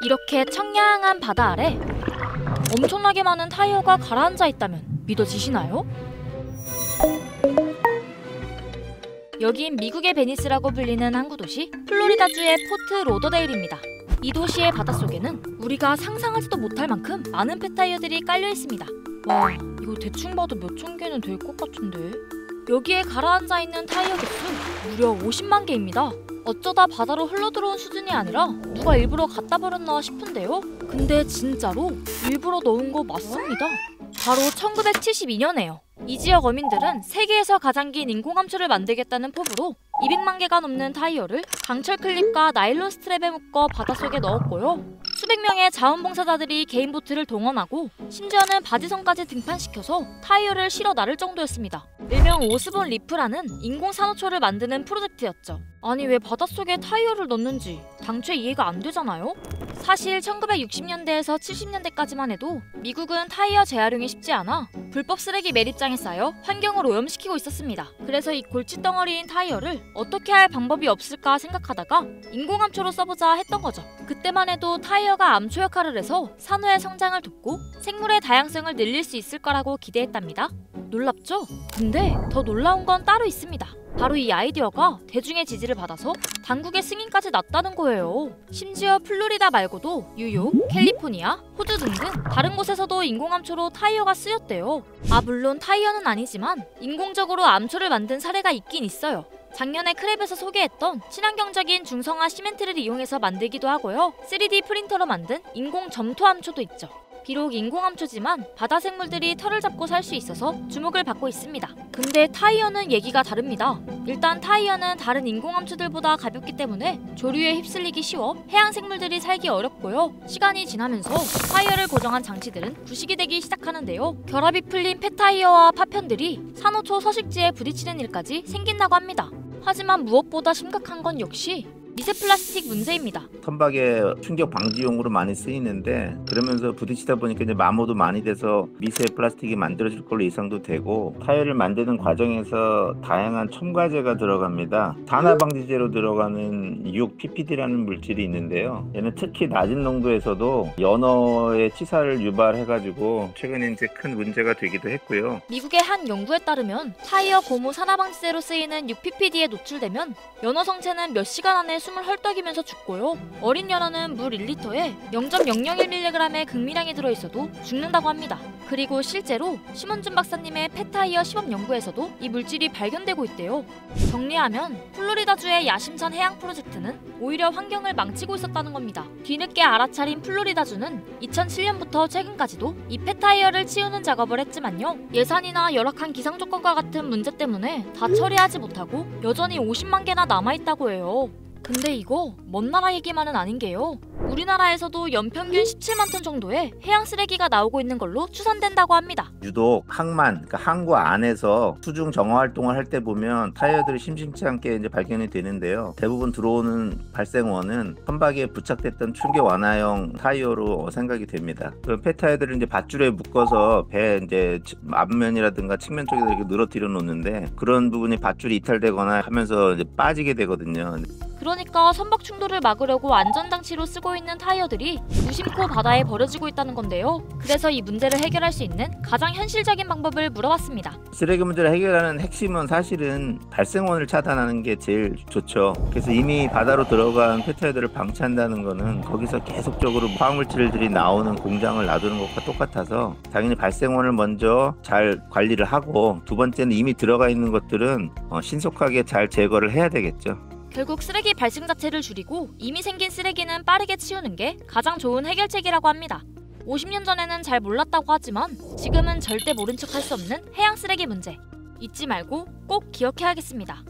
이렇게 청량한 바다 아래 엄청나게 많은 타이어가 가라앉아 있다면 믿어지시나요? 여긴 미국의 베니스라고 불리는 항구 도시 플로리다주의 포트 로더데일입니다. 이 도시의 바닷속에는 우리가 상상하지도 못할 만큼 많은 폐타이어들이 깔려 있습니다. 와, 이거 대충 봐도 몇천 개는 될 것 같은데. 여기에 가라앉아 있는 타이어 개수 무려 50만 개입니다. 어쩌다 바다로 흘러들어온 수준이 아니라 누가 일부러 갖다 버렸나 싶은데요. 근데 진짜로 일부러 넣은 거 맞습니다. 바로 1972년에요. 이 지역 어민들은 세계에서 가장 긴 인공암초를 만들겠다는 포부로 200만 개가 넘는 타이어를 강철 클립과 나일론 스트랩에 묶어 바닷속에 넣었고요. 수백 명의 자원봉사자들이 개인 보트를 동원하고 심지어는 바지선까지 등판시켜서 타이어를 실어 나를 정도였습니다. 일명 오스본 리프라는 인공산호초를 만드는 프로젝트였죠. 아니 왜 바닷속에 타이어를 넣는지 당최 이해가 안 되잖아요? 사실 1960년대에서 70년대까지만 해도 미국은 타이어 재활용이 쉽지 않아 불법 쓰레기 매립장에 쌓여 환경을 오염시키고 있었습니다. 그래서 이 골칫덩어리인 타이어를 어떻게 할 방법이 없을까 생각하다가 인공암초로 써보자 했던 거죠. 그때만 해도 타이어가 암초 역할을 해서 산호의 성장을 돕고 생물의 다양성을 늘릴 수 있을 거라고 기대했답니다. 놀랍죠? 근데 더 놀라운 건 따로 있습니다. 바로 이 아이디어가 대중의 지지를 받아서 당국의 승인까지 났다는 거예요. 심지어 플로리다 말고도 뉴욕, 캘리포니아, 호주 등등 다른 곳에서도 인공암초로 타이어가 쓰였대요. 물론 타이어는 아니지만 인공적으로 암초를 만든 사례가 있긴 있어요. 작년에 크랩에서 소개했던 친환경적인 중성화 시멘트를 이용해서 만들기도 하고요. 3D 프린터로 만든 인공 점토암초도 있죠. 비록 인공암초지만 바다 생물들이 털을 잡고 살 수 있어서 주목을 받고 있습니다. 근데 타이어는 얘기가 다릅니다. 일단 타이어는 다른 인공암초들보다 가볍기 때문에 조류에 휩쓸리기 쉬워 해양 생물들이 살기 어렵고요. 시간이 지나면서 타이어를 고정한 장치들은 부식이 되기 시작하는데요. 결합이 풀린 폐타이어와 파편들이 산호초 서식지에 부딪히는 일까지 생긴다고 합니다. 하지만 무엇보다 심각한 건 역시 미세 플라스틱 문제입니다. 선박의 충격 방지용으로 많이 쓰이는데 그러면서 부딪히다 보니까 이제 마모도 많이 돼서 미세 플라스틱이 만들어질 걸로 예상도 되고 타이어를 만드는 과정에서 다양한 첨가제가 들어갑니다. 산화방지제로 들어가는 6PPD라는 물질이 있는데요. 얘는 특히 낮은 농도에서도 연어의 치사를 유발해가지고 최근에 이제 큰 문제가 되기도 했고요. 미국의 한 연구에 따르면 타이어 고무 산화방지제로 쓰이는 6PPD에 노출되면 연어 성체는 몇 시간 안에 숨을 헐떡이면서 죽고요. 어린 연어는 물 1리터에 0.001mg의 극미량이 들어있어도 죽는다고 합니다. 그리고 실제로 심원준 박사님의 폐타이어 시범 연구에서도 이 물질이 발견되고 있대요. 정리하면 플로리다주의 야심찬 해양 프로젝트는 오히려 환경을 망치고 있었다는 겁니다. 뒤늦게 알아차린 플로리다주는 2007년부터 최근까지도 이 폐타이어를 치우는 작업을 했지만요. 예산이나 열악한 기상조건과 같은 문제 때문에 다 처리하지 못하고 여전히 50만 개나 남아있다고 해요. 근데 이거 먼 나라 얘기만은 아닌 게요. 우리나라에서도 연평균 17만 톤 정도의 해양 쓰레기가 나오고 있는 걸로 추산된다고 합니다. 유독 항만, 그러니까 항구 안에서 수중 정화 활동을 할 때 보면 타이어들이 심심치 않게 이제 발견이 되는데요. 대부분 들어오는 발생원은 선박에 부착됐던 충격 완화형 타이어로 생각이 됩니다. 그 폐타이어들을 이제 밧줄에 묶어서 배 이제 앞면이라든가 측면 쪽에 이렇게 늘어뜨려 놓는데 그런 부분이 밧줄이 이탈되거나 하면서 이제 빠지게 되거든요. 그러니까 선박 충돌을 막으려고 안전장치로 쓰고 있는 타이어들이 무심코 바다에 버려지고 있다는 건데요. 그래서 이 문제를 해결할 수 있는 가장 현실적인 방법을 물어봤습니다. 쓰레기 문제를 해결하는 핵심은 사실은 발생원을 차단하는 게 제일 좋죠. 그래서 이미 바다로 들어간 폐타이어들을 방치한다는 거는 거기서 계속적으로 화학물질들이 나오는 공장을 놔두는 것과 똑같아서 당연히 발생원을 먼저 잘 관리를 하고 두 번째는 이미 들어가 있는 것들은 신속하게 잘 제거를 해야 되겠죠. 결국 쓰레기 발생 자체를 줄이고 이미 생긴 쓰레기는 빠르게 치우는 게 가장 좋은 해결책이라고 합니다. 50년 전에는 잘 몰랐다고 하지만 지금은 절대 모른 척 할 수 없는 해양 쓰레기 문제. 잊지 말고 꼭 기억해야겠습니다.